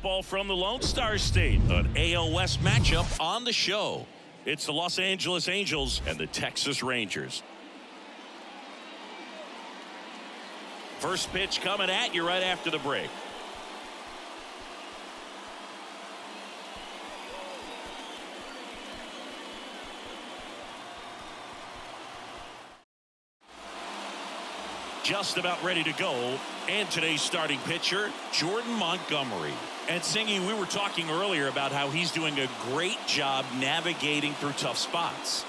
baseball from the Lone Star State. An AL West matchup on the show. It's the Los Angeles Angels and the Texas Rangers. First pitch coming at you right after the break. Just about ready to go. And today's starting pitcher, Jordan Montgomery. And Singy, we were talking earlier about how he's doing a great job navigating through tough spots.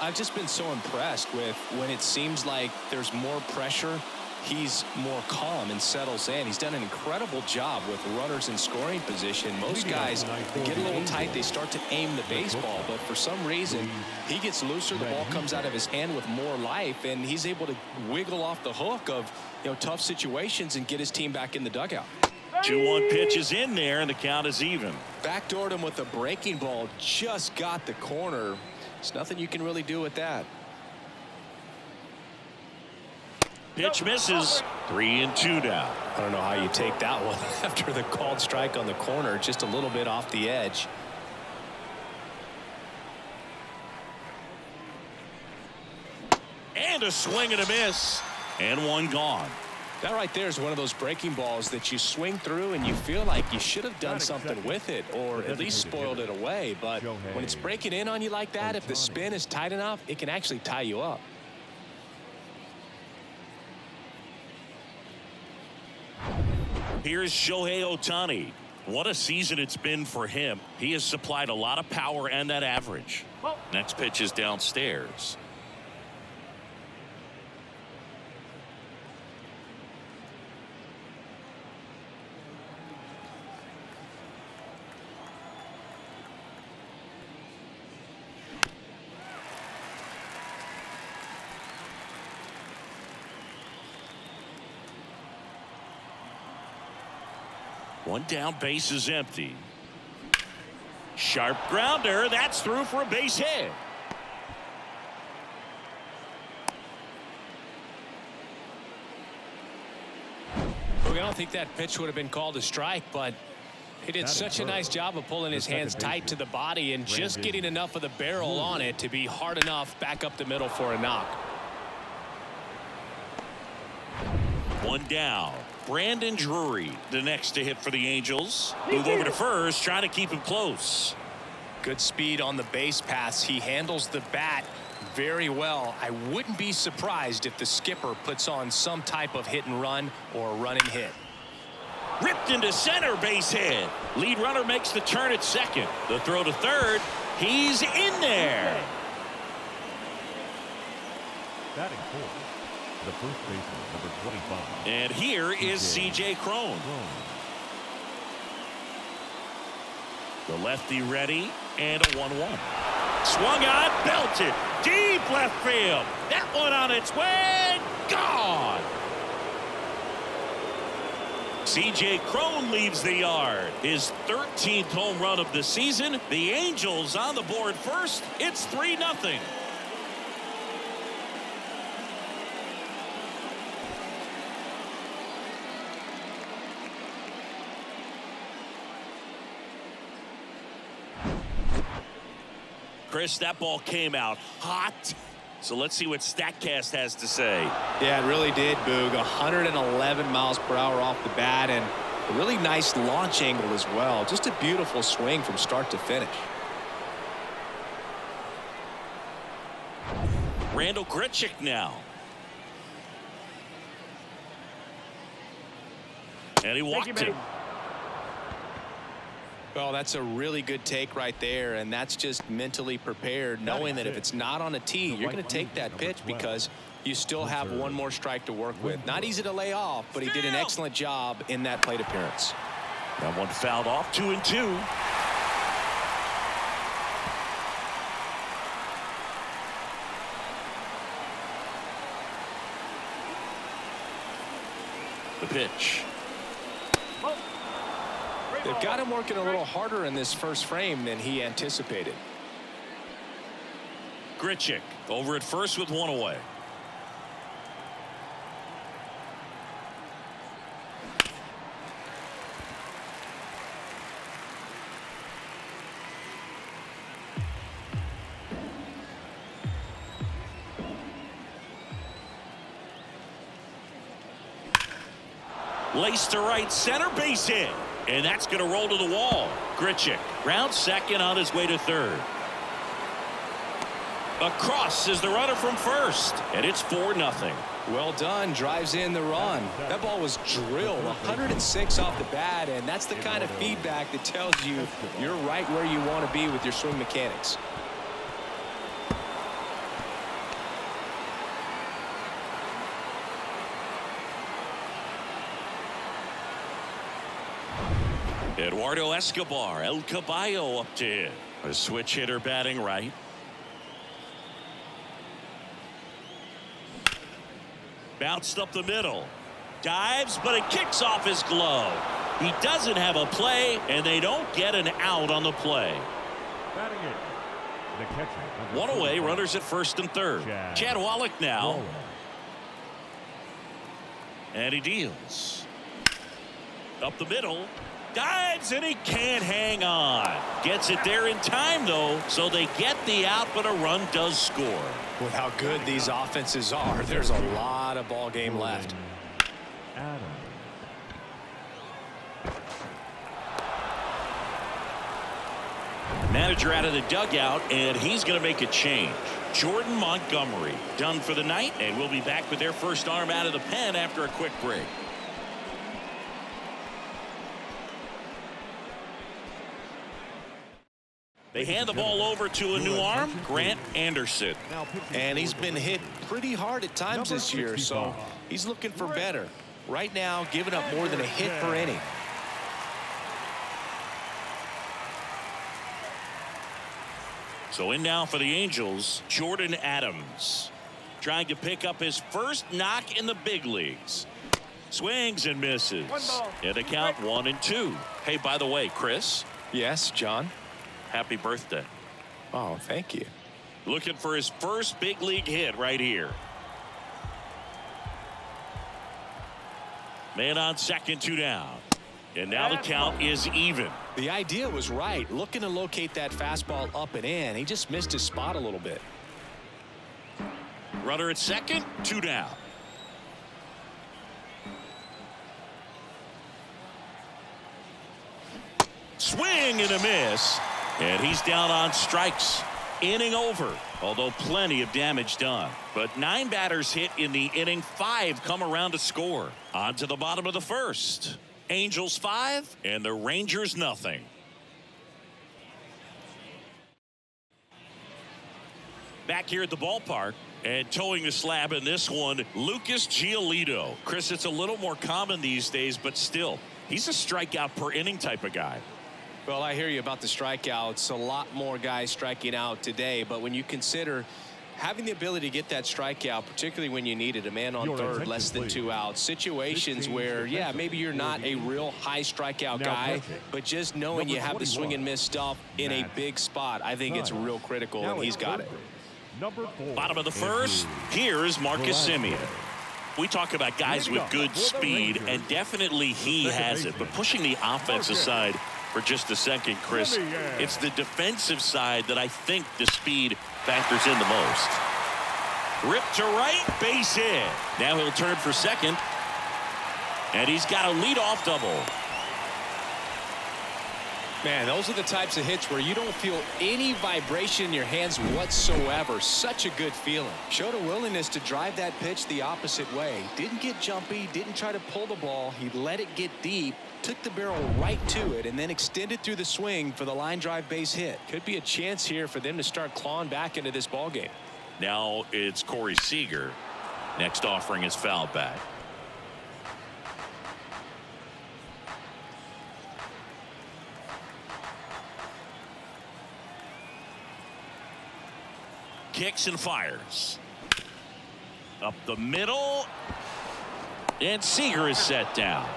I've just been so impressed with when it seems like there's more pressure, he's more calm and settles in. He's done an incredible job with runners in scoring position. Most guys get a little tight, they start to aim the baseball, but for some reason he gets looser, the ball comes out of his hand with more life, and he's able to wiggle off the hook of tough situations and get his team back in the dugout. 2-1 pitch is in there and the count is even. Backdoored him with a breaking ball, just got the corner. There's nothing you can really do with that. Pitch misses. 3-2 now. I don't know how you take that one after the called strike on the corner, just a little bit off the edge. And a swing and a miss. And one gone. That right there is one of those breaking balls that you swing through and you feel like you should have done something with it or at least spoiled it away. But when it's breaking in on you like that, if the spin is tight enough, it can actually tie you up. Here's Shohei Ohtani. What a season it's been for him. He has supplied a lot of power and that average. Next pitch is downstairs. One down, base is empty. Sharp grounder. That's through for a base hit. I don't think that pitch would have been called a strike, but he did such a nice job of pulling his hands tight to the body and just getting enough of the barrel on it to be hard enough back up the middle for a knock. One down. Brandon Drury, the next to hit for the Angels. Move over to first, trying to keep him close. Good speed on the base pass. He handles the bat very well. I wouldn't be surprised if the skipper puts on some type of hit and run or a running hit. Ripped into center, base hit. Lead runner makes the turn at second. The throw to third. He's in there. Batting fourth, the first baseman, number 25. And here is C.J. Cron. The lefty ready, and a 1-1. Swung on, belted, deep left field. That one on its way, gone. C.J. Cron leaves the yard. His 13th home run of the season. The Angels on the board first. It's 3-0. Chris, that ball came out hot. So let's see what StatCast has to say. Yeah, it really did, Boog. 111 miles per hour off the bat and a really nice launch angle as well. Just a beautiful swing from start to finish. Randall Grichuk now. And he walked him. Well, that's a really good take right there, and that's just mentally prepared, knowing that if it's not on a tee, you're going to take that pitch because you still have one more strike to work with. Not easy to lay off, but he did an excellent job in that plate appearance. That one fouled off, 2-2. The pitch. They've got him working a little harder in this first frame than he anticipated. Grichuk over at first with one away. Laced to right center, base hit. And that's going to roll to the wall. Grichuk round second on his way to third. Across is the runner from first. And it's 4-0. Well done. Drives in the run. That ball was drilled 106 off the bat, and that's the kind of feedback that tells you you're right where you want to be with your swing mechanics. Eduardo Escobar, El Caballo up to hit. A switch hitter batting right. Bounced up the middle. Dives, but it kicks off his glove. He doesn't have a play, and they don't get an out on the play. Batting it, the catcher. One away, runners at first and third. Chad Wallach now. And he deals. Up the middle. Dives, and he can't hang on. Gets it there in time, though, so they get the out, but a run does score. With how good these offenses are, there's a lot of ball game left. Adams. Manager out of the dugout, and he's going to make a change. Jordan Montgomery done for the night, and we'll be back with their first arm out of the pen after a quick break. They hand the ball over to a new arm, Grant Anderson. And he's been hit pretty hard at times this year, so he's looking for better. Right now, giving up more than a hit per inning. So in now for the Angels, Jordan Adams. Trying to pick up his first knock in the big leagues. Swings and misses. And a count 1-2. Hey, by the way, Chris. Yes, John. Happy birthday. Oh, thank you. Looking for his first big league hit right here. Man on second, 2 down. And now the count is even. The idea was right. Looking to locate that fastball up and in. He just missed his spot a little bit. Runner at second, 2 down. Swing and a miss. And he's down on strikes. Inning over, although plenty of damage done. But 9 batters hit in the inning. 5 come around to score. On to the bottom of the first. Angels 5 and the Rangers nothing. Back here at the ballpark and towing the slab in this one, Lucas Giolito. Chris, it's a little more common these days, but still, he's a strikeout per inning type of guy. Well, I hear you about the strikeouts. A lot more guys striking out today, but when you consider having the ability to get that strikeout, particularly when you need it, a man on third, less than 2 outs, situations where, yeah, maybe you're not a real high strikeout guy, but just knowing you have the swing and miss stuff in a big spot, I think it's real critical, and he's got it. Bottom of the first, here's Marcus Semien. We talk about guys with good speed, and definitely he has it, but pushing the offense aside for just a second, Chris, it's the defensive side that I think the speed factors in the most. Ripped to right, base hit. Now he'll turn for second, and he's got a leadoff double. Man, those are the types of hits where you don't feel any vibration in your hands whatsoever. Such a good feeling. Showed a willingness to drive that pitch the opposite way. Didn't get jumpy, didn't try to pull the ball. He let it get deep, took the barrel right to it, and then extended through the swing for the line drive base hit. Could be a chance here for them to start clawing back into this ball game. Now it's Corey Seager. Next offering is foul back. Kicks and fires. Up the middle. And Seager is set down.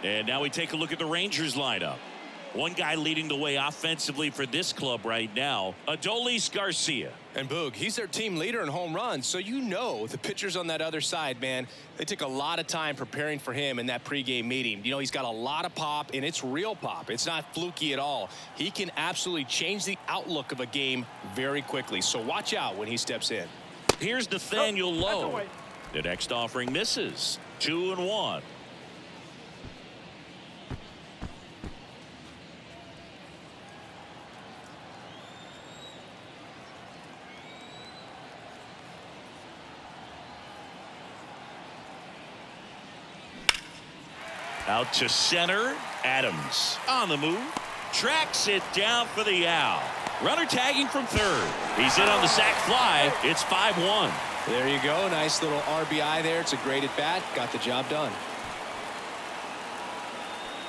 And now we take a look at the Rangers lineup. One guy leading the way offensively for this club right now, Adolis Garcia. And Boog, he's their team leader in home runs, so you know the pitchers on that other side, man, they took a lot of time preparing for him in that pregame meeting. You know, he's got a lot of pop, and it's real pop. It's not fluky at all. He can absolutely change the outlook of a game very quickly, so watch out when he steps in. Here's Nathaniel Lowe. The next offering misses. 2-1. Out to center. Adams on the move. Tracks it down for the out. Runner tagging from third. He's in on the sac fly. It's 5-1. There you go. Nice little RBI there. It's a great at bat. Got the job done.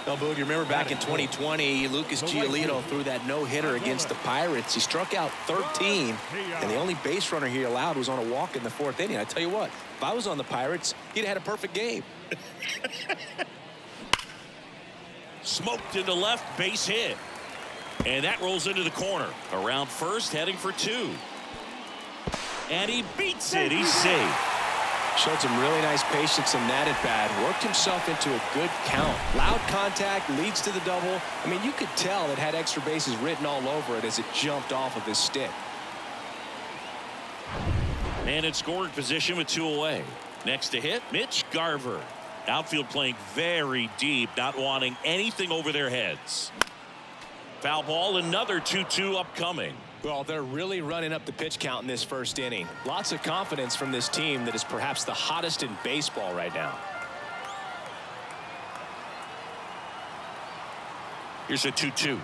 Well, Boog, you remember back in 2020, Lucas Giolito threw that no-hitter against the Pirates. He struck out 13, and the only base runner he allowed was on a walk in the 4th inning. I tell you what, if I was on the Pirates, he'd have had a perfect game. Smoked into left, base hit. And that rolls into the corner. Around first, heading for 2. And he beats it. He's safe. Showed some really nice patience in that at bat. Worked himself into a good count. Loud contact leads to the double. I mean, you could tell it had extra bases written all over it as it jumped off of his stick. And in scoring position with 2 away. Next to hit, Mitch Garver. Outfield playing very deep, not wanting anything over their heads. Foul ball, another 2-2 upcoming. Well, they're really running up the pitch count in this first inning. Lots of confidence from this team that is perhaps the hottest in baseball right now. Here's a 2-2.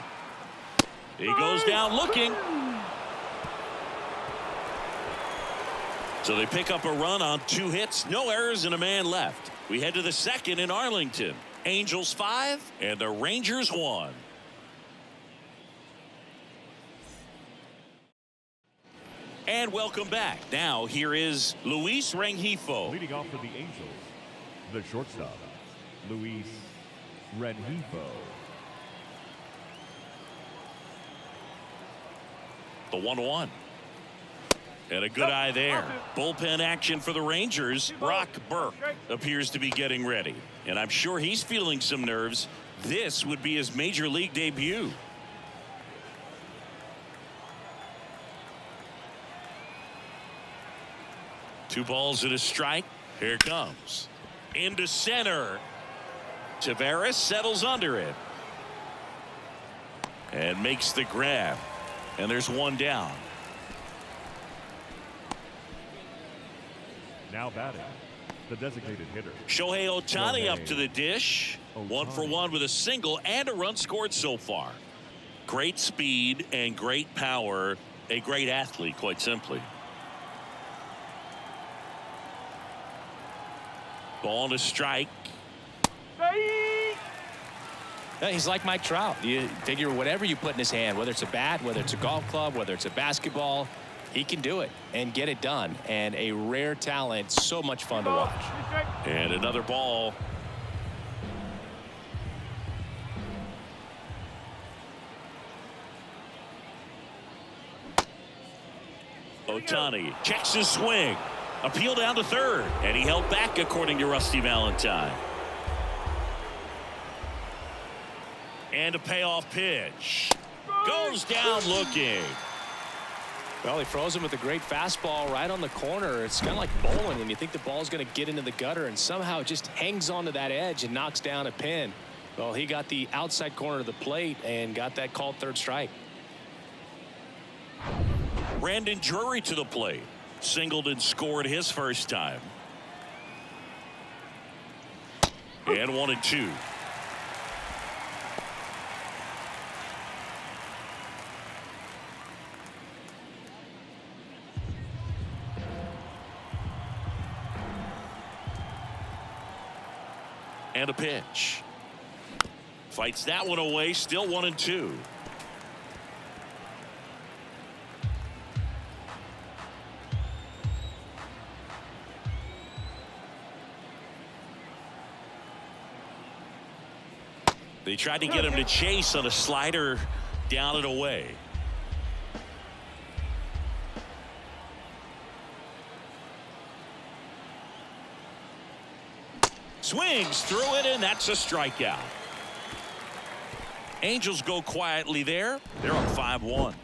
He goes down looking. So they pick up a run on 2 hits, no errors, and a man left. We head to the second in Arlington. Angels 5 and the Rangers 1. And welcome back. Now here is Luis Rengifo. Leading off for the Angels, the shortstop, Luis Rengifo. The 1-1. And a good eye there. Bullpen action for the Rangers. Brock Burke appears to be getting ready. And I'm sure he's feeling some nerves. This would be his major league debut. Two balls and a strike. Here it comes. Into center. Taveras settles under it. And makes the grab. And there's one down. Now batting, the designated hitter, Shohei Ohtani up to the dish. Ohtani. 1 for 1 with a single and a run scored so far. Great speed and great power. A great athlete, quite simply. Ball and a strike. He's like Mike Trout. You figure whatever you put in his hand, whether it's a bat, whether it's a golf club, whether it's a basketball, he can do it and get it done. And a rare talent, so much fun to watch. And another ball. Ohtani checks his swing. Appeal down to third. And he held back, according to Rusty Valentine. And a payoff pitch. Goes down looking. Well, he froze him with a great fastball right on the corner. It's kind of like bowling when you think the ball's going to get into the gutter and somehow it just hangs onto that edge and knocks down a pin. Well, he got the outside corner of the plate and got that called third strike. Brandon Drury to the plate. Singled and scored his first time. And 1-2. And a pitch. Fights that one away. Still 1-2. They tried to get him to chase on a slider down and away. Swings through it, and that's a strikeout. Angels go quietly there. They're up 5-1.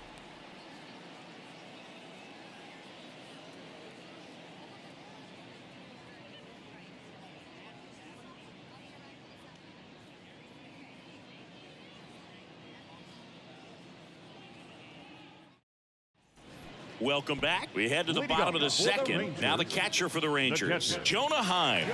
Welcome back. We head to the bottom of the second. Now the catcher for the Rangers, Jonah Heim.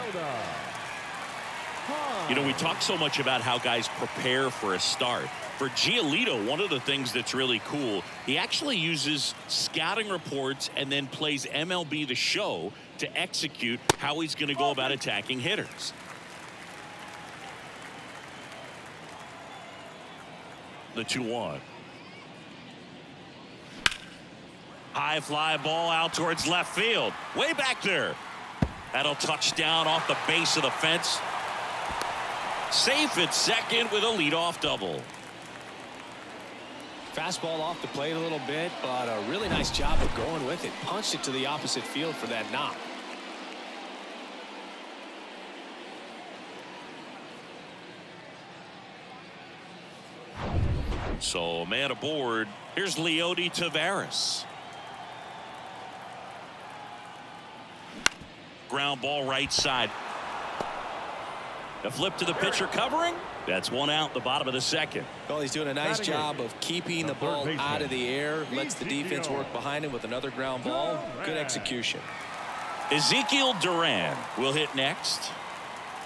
You know, we talk so much about how guys prepare for a start. For Giolito, one of the things that's really cool, he actually uses scouting reports and then plays MLB The Show to execute how he's going to go about attacking hitters. The 2-1. High fly ball out towards left field. Way back there. That'll touch down off the base of the fence. Safe at second with a leadoff double. Fastball off the plate a little bit, but a really nice job of going with it. Punched it to the opposite field for that knock. So man aboard. Here's Leody Taveras. Ground ball right side. A flip to the pitcher covering. That's one out, the bottom of the second. Well, he's doing a nice job of keeping the ball out of the air. Lets the defense work behind him with another ground ball. Good execution. Ezekiel Duran will hit next.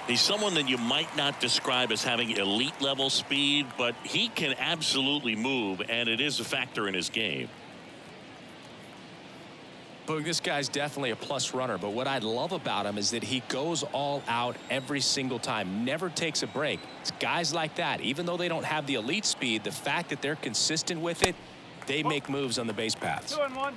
He's someone that you might not describe as having elite level speed, but he can absolutely move, and it is a factor in his game. Boog, this guy's definitely a plus runner, but what I love about him is that he goes all out every single time, never takes a break. It's guys like that, even though they don't have the elite speed, the fact that they're consistent with it, they make moves on the base paths. 2-1.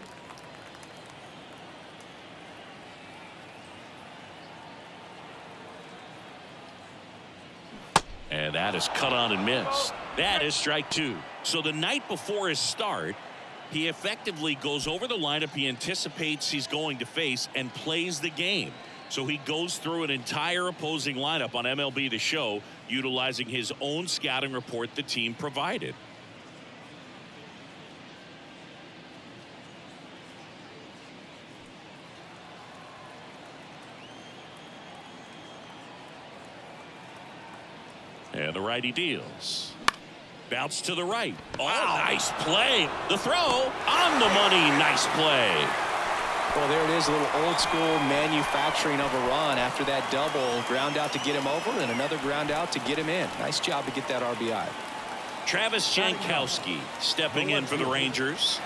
And that is cut on and missed. That is strike two. So the night before his start, he effectively goes over the lineup he anticipates he's going to face and plays the game. So he goes through an entire opposing lineup on MLB The Show, utilizing his own scouting report the team provided. And the righty deals. Bounce to the right. Oh, wow. Nice play. The throw on the money. Nice play. Well, there it is, a little old school manufacturing of a run after that double. Ground out to get him over and another ground out to get him in. Nice job to get that RBI. Travis Jankowski stepping in for the Rangers.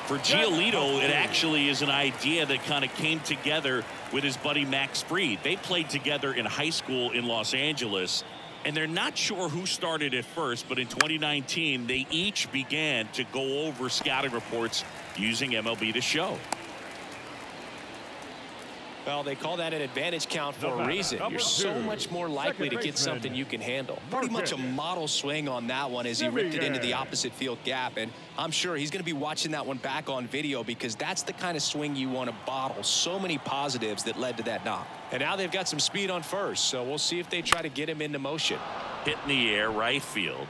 For Giolito, it actually is an idea that kind of came together with his buddy Max Fried. They played together in high school in Los Angeles. And they're not sure who started it first, but in 2019, they each began to go over scouting reports using MLB The Show. Well, they call that an advantage count for a reason. You're so much more likely to get something you can handle. Pretty much a model swing on that one as he ripped it into the opposite field gap. And I'm sure he's going to be watching that one back on video because that's the kind of swing you want to bottle. So many positives that led to that knock. And now they've got some speed on first, so we'll see if they try to get him into motion. Hit in the air, right field.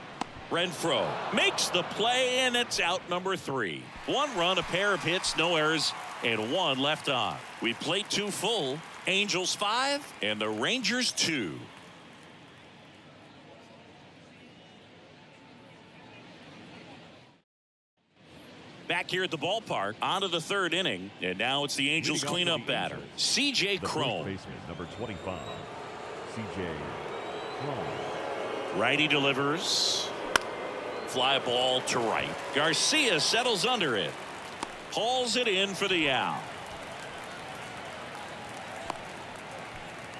Renfroe makes the play, and it's out number 3. 1 run, a pair of hits, no errors, and 1 left on. We played 2 full. Angels 5 and the Rangers 2. Back here at the ballpark, on to the 3rd inning, and now it's the Angels cleanup batter, C.J. Cron. Baseman, number 25, C.J. Cron. Righty delivers. Fly ball to right. Garcia settles under it. Hauls it in for the out.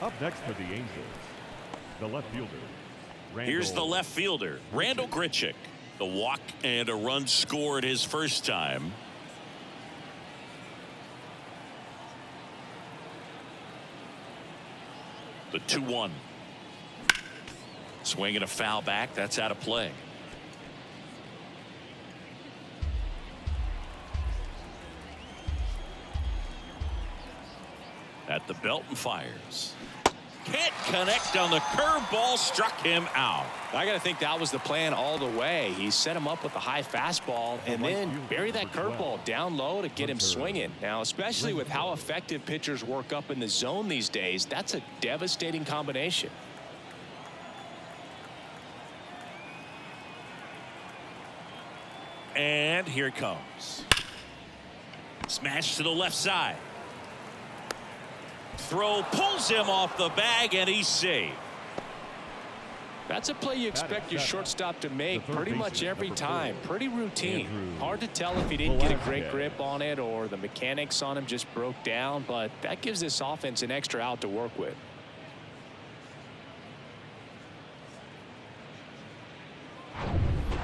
Up next for the Angels, the left fielder. Here's the left fielder, Randall Grichuk. The walk and a run scored his first time. The 2-1. Swing and a foul back. That's out of play. At the belt and fires. Can't connect on the curveball, struck him out. I got to think that was the plan all the way. He set him up with a high fastball and then bury that curveball down low to get him swinging. Now, especially with how effective pitchers work up in the zone these days, that's a devastating combination. And here it comes. Smash to the left side. Throw pulls him off the bag, and he's safe. That's a play you expect your shortstop to make pretty much every time. Pretty routine. Hard to tell if he didn't get a great grip on it or the mechanics on him just broke down, but that gives this offense an extra out to work with.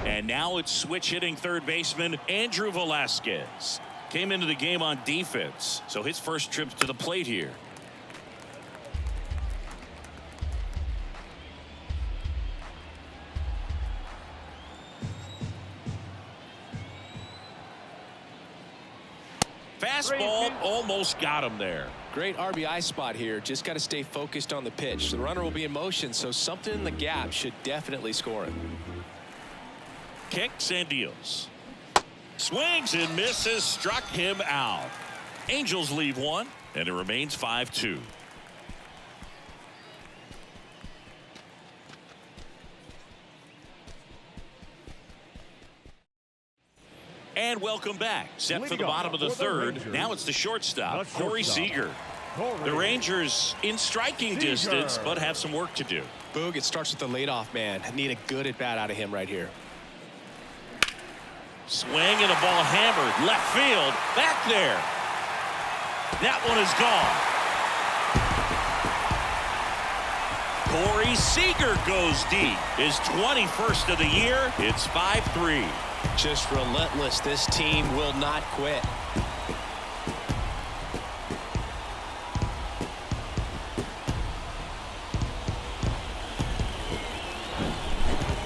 And now it's switch hitting third baseman Andrew Velasquez. Came into the game on defense, so his first trip to the plate here. Fastball almost got him there. Great RBI spot here. Just got to stay focused on the pitch. The runner will be in motion, so something in the gap should definitely score him. Kicks and deals. Swings and misses, struck him out. Angels leave one, and it remains 5-2. And welcome back. Set for the bottom of the third. Now it's the shortstop, Corey Seager. The Rangers in striking distance, but have some work to do. Boog, it starts with the leadoff man. Need a good at-bat out of him right here. Swing and a ball hammered. Left field. Back there. That one is gone. Corey Seager goes deep. His 21st of the year. It's 5-3. Just relentless. This team will not quit.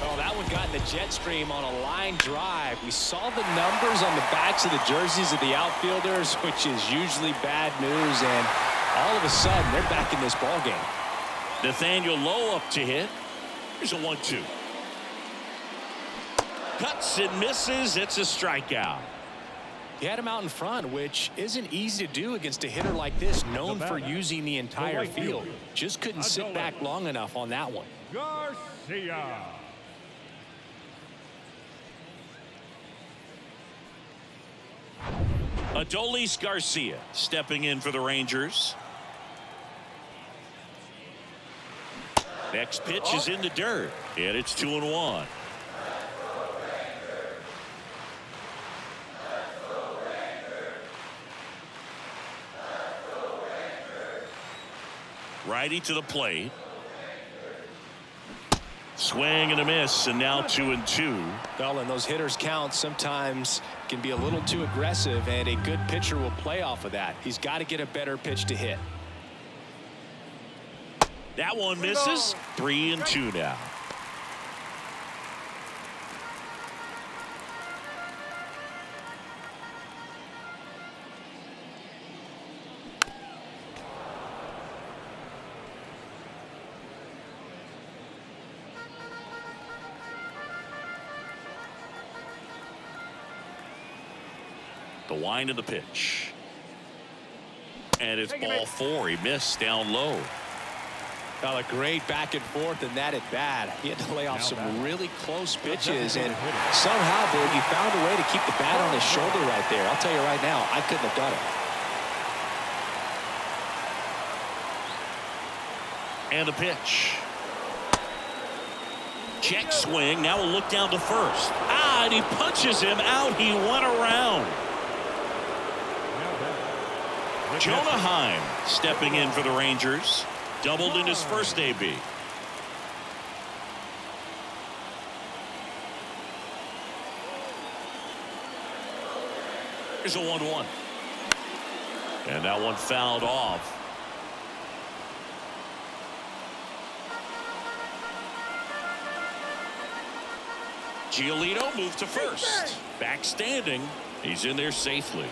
Oh, that one got in the jet stream on a line drive. We saw the numbers on the backs of the jerseys of the outfielders, which is usually bad news, and all of a sudden they're back in this ball game. Nathaniel Lowe up to hit. Here's a 1-2. Cuts and misses. It's a strikeout. He had him out in front, which isn't easy to do against a hitter like this, known for using the entire field. Just couldn't sit back long enough on that one. Garcia. Adolis Garcia stepping in for the Rangers. Next pitch is in the dirt, and it's 2-1. Righty to the plate. Swing and a miss, and now 2-2. Well, and those hitters count sometimes can be a little too aggressive, and a good pitcher will play off of that. He's got to get a better pitch to hit. That one misses. 3-2 now. The wind of the pitch. And it's ball 4. He missed down low. Got a great back and forth in that at bat. He had to lay off some really close pitches, and somehow, Boog, he found a way to keep the bat on his shoulder right there. I'll tell you right now, I couldn't have done it. And the pitch. Check swing. Now we'll look down to first. And he punches him out. He went around. Jonah Heim stepping in for the Rangers. Doubled in his first AB. Here's a 1-1. And that one fouled off. Giolito moved to first. Back standing. He's in there safely.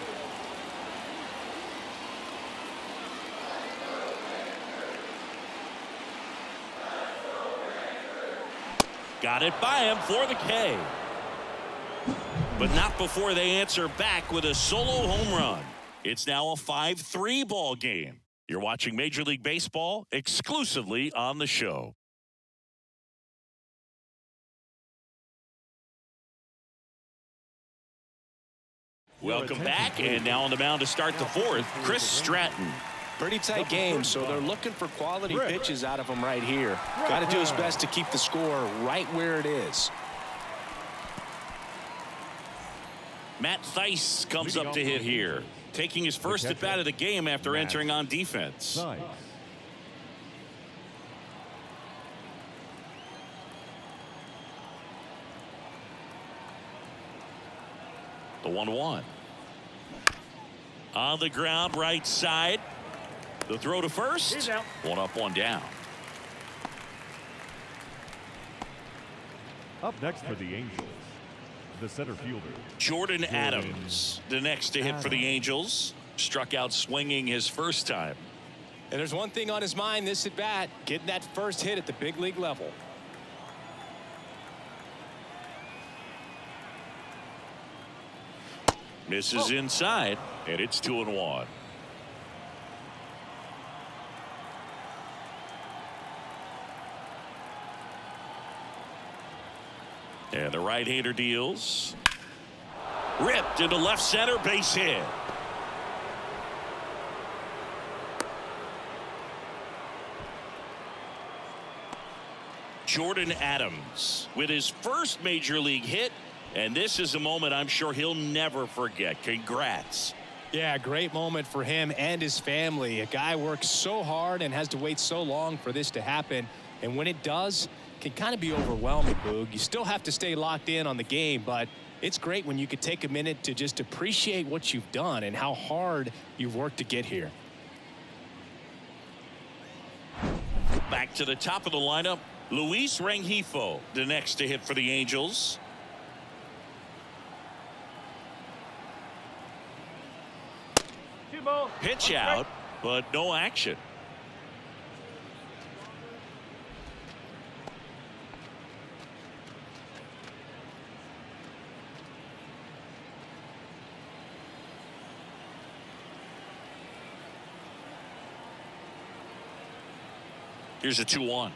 Got it by him for the K. But not before they answer back with a solo home run. It's now a 5-3 ball game. You're watching Major League Baseball exclusively on the show. Welcome back, and now on the mound to start the fourth, Chris Stratton. Pretty tight game, so they're looking for quality pitches out of him right here. Got to do his best to keep the score right where it is. Matt Theis comes up to hit here, taking his first at bat of the game after entering on defense. The 1-1. On the ground, right side. The throw to first. One up, one down. Up next for the Angels, the center fielder, Jordan Adams, the next to hit for the Angels. Struck out swinging his first time. And there's one thing on his mind this at bat, getting that first hit at the big league level. Misses inside, and it's 2-1. And the right-hander deals. Ripped into left center, base hit. Jordan Adams with his first major league hit, and this is a moment I'm sure he'll never forget. Congrats. Yeah, great moment for him and his family. A guy works so hard and has to wait so long for this to happen, and when it does, it can kind of be overwhelming, Boog. You still have to stay locked in on the game, but it's great when you could take a minute to just appreciate what you've done and how hard you've worked to get here. Back to the top of the lineup, Luis Rengifo, the next to hit for the Angels. Pitch out, but no action. Here's a 2-1.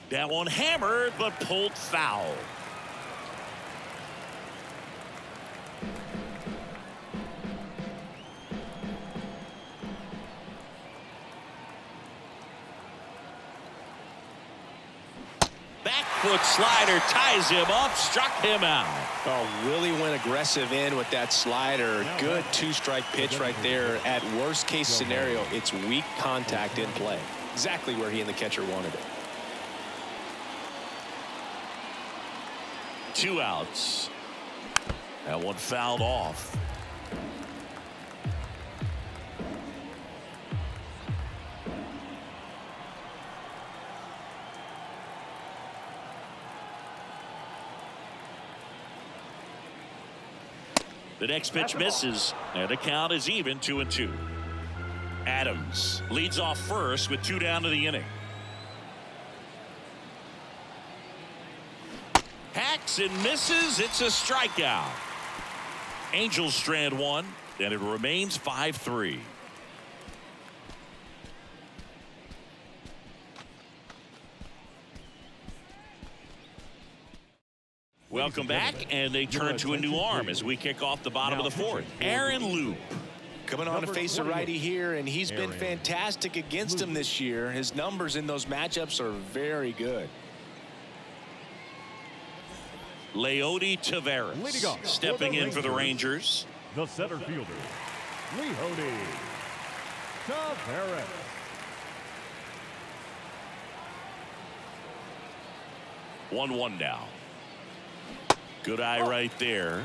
That one hammered, but pulled foul. Back foot slider ties him up, struck him out. Oh, really went aggressive in with that slider. Good two-strike pitch right there. At worst case scenario, it's weak contact in play. Exactly where he and the catcher wanted it. 2 outs. That one fouled off. The next pitch misses, and the count is even 2-2. Adams leads off first with 2 down to the inning. Hacks and misses. It's a strikeout. Angels strand one, and it remains 5-3. Welcome back, and they turn to a new arm as we kick off the bottom of the fourth. Aaron Loop. Coming on to face a righty here, and he's been fantastic against him this year. His numbers in those matchups are very good. Leody Taveras stepping in for the Rangers. the center fielder, Leody Taveras. One now. Good eye right there.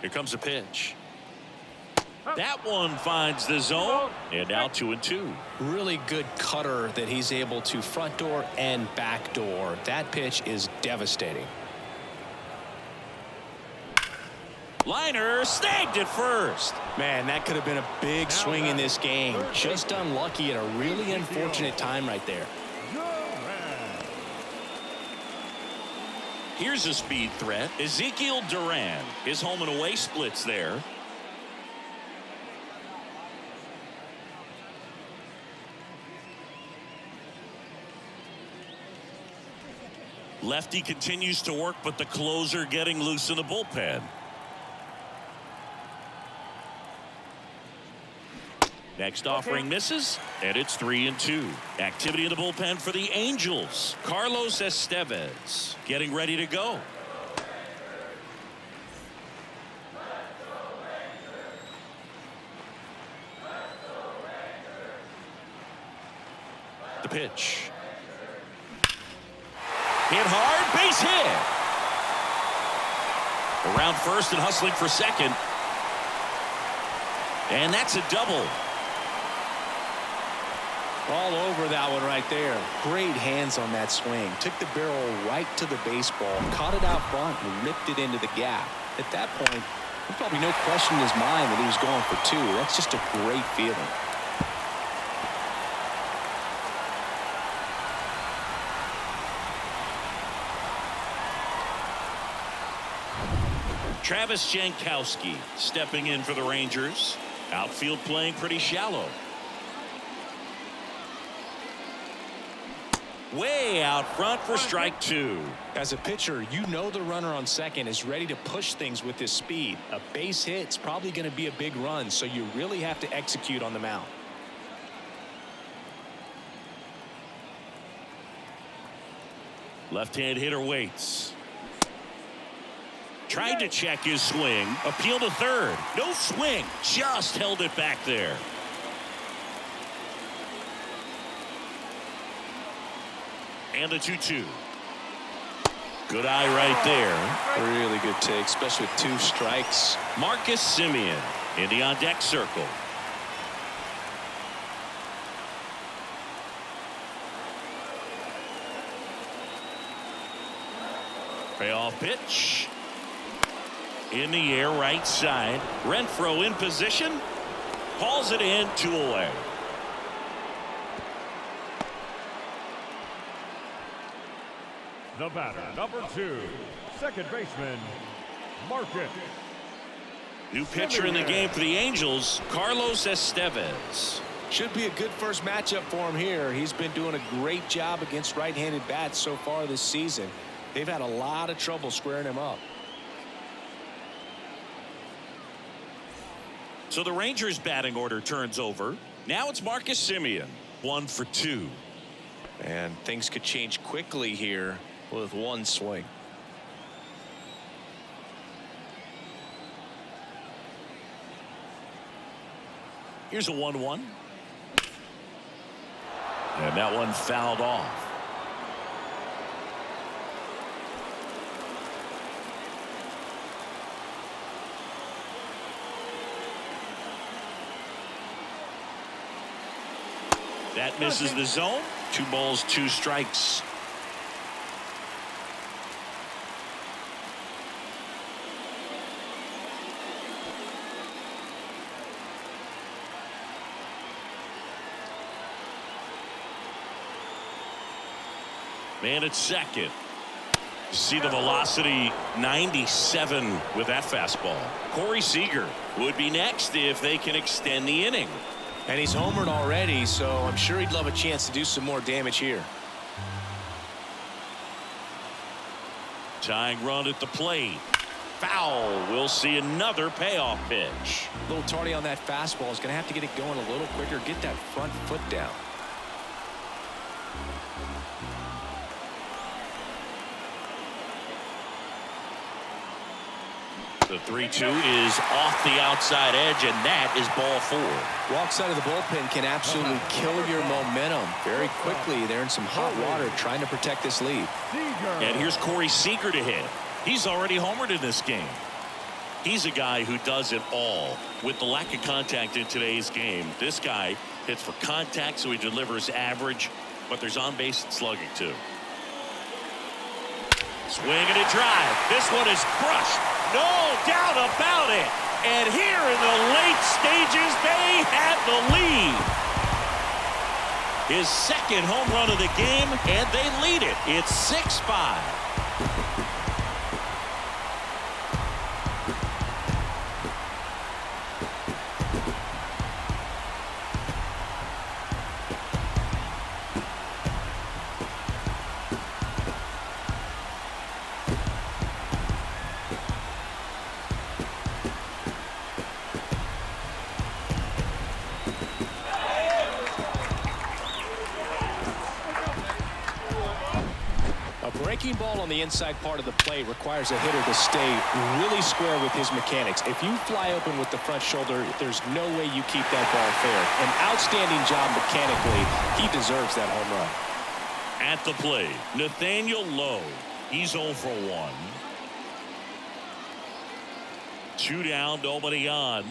Here comes a pitch. That one finds the zone, and now 2-2. Really good cutter that he's able to front door and back door. That pitch is devastating. Liner snagged at first. Man, that could have been a big swing in this game. Just unlucky at a really unfortunate time right there. Here's a speed threat. Ezekiel Duran. His home and away splits there. Lefty continues to work, but the closer getting loose in the bullpen. Next offering misses, and it's 3-2. Activity in the bullpen for the Angels. Carlos Estevez getting ready to go. The pitch. Hit hard, base hit. Around first and hustling for second. And that's a double. All over that one right there. Great hands on that swing. Took the barrel right to the baseball, caught it out front, and ripped it into the gap. At that point, there's probably no question in his mind that he was going for two. That's just a great feeling. Travis Jankowski stepping in for the Rangers. Outfield playing pretty shallow. Way out front for strike two. As a pitcher, you know the runner on second is ready to push things with his speed. A base hit's probably going to be a big run, so you really have to execute on the mound. Left-hand hitter waits. Tried to check his swing. Appeal to third. No swing. Just held it back there. And a 2-2. Good eye right there. Really good take, especially with two strikes. Marcus Semien in the on-deck circle. Payoff pitch. In the air, right side. Renfroe in position. Hauls it in, 2 away. The batter, number 2, second baseman, Marcus. New pitcher in the game for the Angels, Carlos Estevez. Should be a good first matchup for him here. He's been doing a great job against right-handed bats so far this season. They've had a lot of trouble squaring him up. So the Rangers batting order turns over. Now it's Marcus Semien, 1 for 2. And things could change quickly here with one swing. Here's a 1-1. And that one fouled off. That misses the zone. 2 balls, 2 strikes. Man at second. See the velocity, 97 with that fastball. Corey Seager would be next if they can extend the inning. And he's homered already, so I'm sure he'd love a chance to do some more damage here. Tying run at the plate. Foul. We'll see another payoff pitch. A little tardy on that fastball. Is going to have to get it going a little quicker. Get that front foot down. The 3-2 is off the outside edge, and that is ball 4. Walk side of the bullpen can absolutely kill your momentum very quickly. They're in some hot water trying to protect this lead. And here's Corey Seager to hit. He's already homered in this game. He's a guy who does it all. With the lack of contact in today's game, this guy hits for contact, so he delivers average, but there's on-base and slugging too. Swing and a drive. This one is crushed. No doubt about it. And here in the late stages, they have the lead. His second home run of the game, and they lead it. It's 6-5. breaking ball on the inside part of the plate requires a hitter to stay really square with his mechanics. If you fly open with the front shoulder, there's no way you keep that ball fair. An outstanding job mechanically. He deserves that home run. At the plate, Nathaniel Lowe. He's 0 for 1. 2 down, nobody on.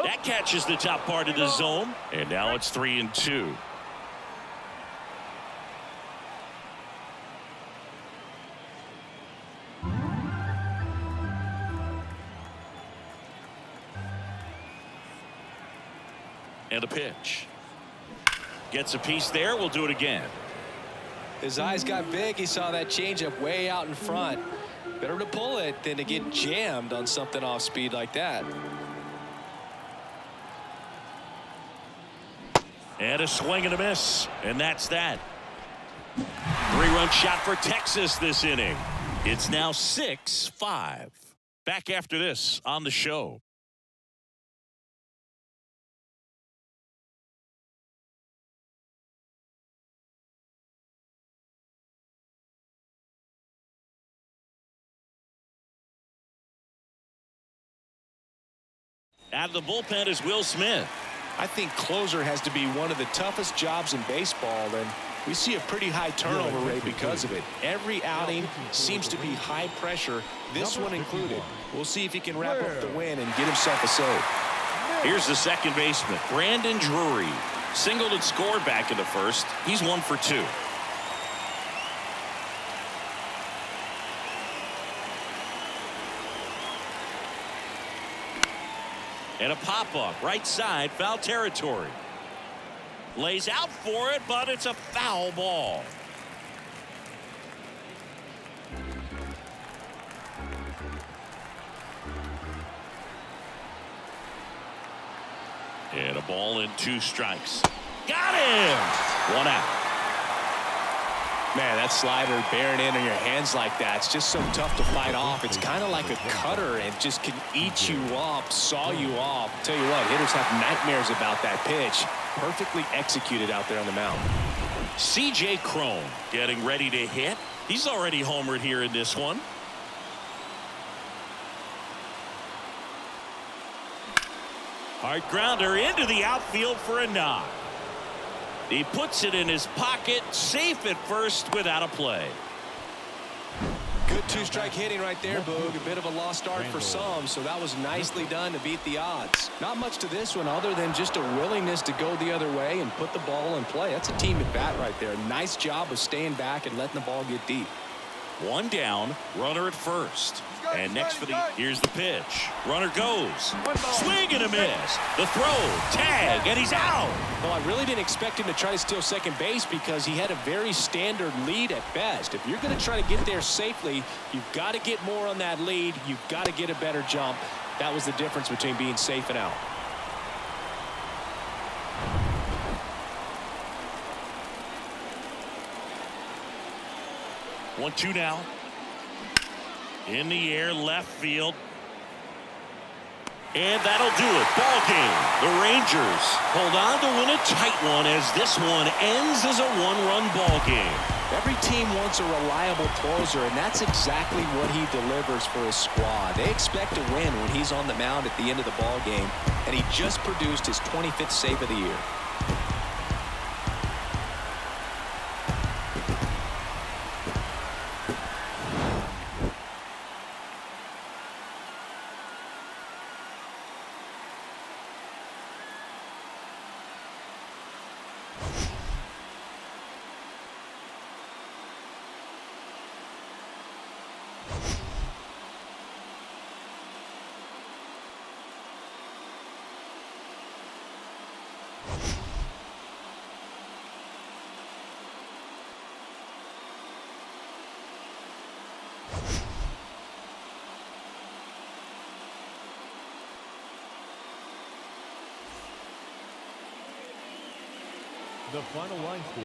That catches the top part of the zone, and now it's 3-2. And a pitch. Gets a piece there. We'll do it again. His eyes got big. He saw that changeup way out in front. Better to pull it than to get jammed on something off speed like that. And a swing and a miss. And that's that. 3-run shot for Texas this inning. It's now 6-5. Back after this on the show. Out of the bullpen is Will Smith. I think closer has to be one of the toughest jobs in baseball, and we see a pretty high turnover rate because of it. Every outing seems to be high pressure, this one included. We'll see if he can wrap up the win and get himself a save. Here's the second baseman, Brandon Drury. Singled and scored back in the first. He's 1 for 2. And a pop-up, right side, foul territory. Lays out for it, but it's a foul ball. And a ball and 2 strikes. Got him! 1 out. Man, that slider bearing in on your hands like that, it's just so tough to fight off. It's kind of like a cutter and just can eat you up, saw you off. Tell you what, hitters have nightmares about that pitch. Perfectly executed out there on the mound. C.J. Cron getting ready to hit. He's already homered here in this one. Hard grounder into the outfield for a knock. He puts it in his pocket, safe at first without a play. Good 2-strike hitting right there, Boog. A bit of a lost art for some, so that was nicely done to beat the odds. Not much to this one other than just a willingness to go the other way and put the ball in play. That's a team at bat right there. Nice job of staying back and letting the ball get deep. 1 down, runner at first. And next for here's the pitch. Runner goes. Swing and a miss. The throw, tag, and he's out. Well, I really didn't expect him to try to steal second base because he had a very standard lead at best. If you're going to try to get there safely, you've got to get more on that lead. You've got to get a better jump. That was the difference between being safe and out. 1-2 now. In the air, left field. And that'll do it. Ball game. The Rangers hold on to win a tight one as this one ends as a 1-run ball game. Every team wants a reliable closer, and that's exactly what he delivers for his squad. They expect to win when he's on the mound at the end of the ball game, and he just produced his 25th save of the year. The final line score.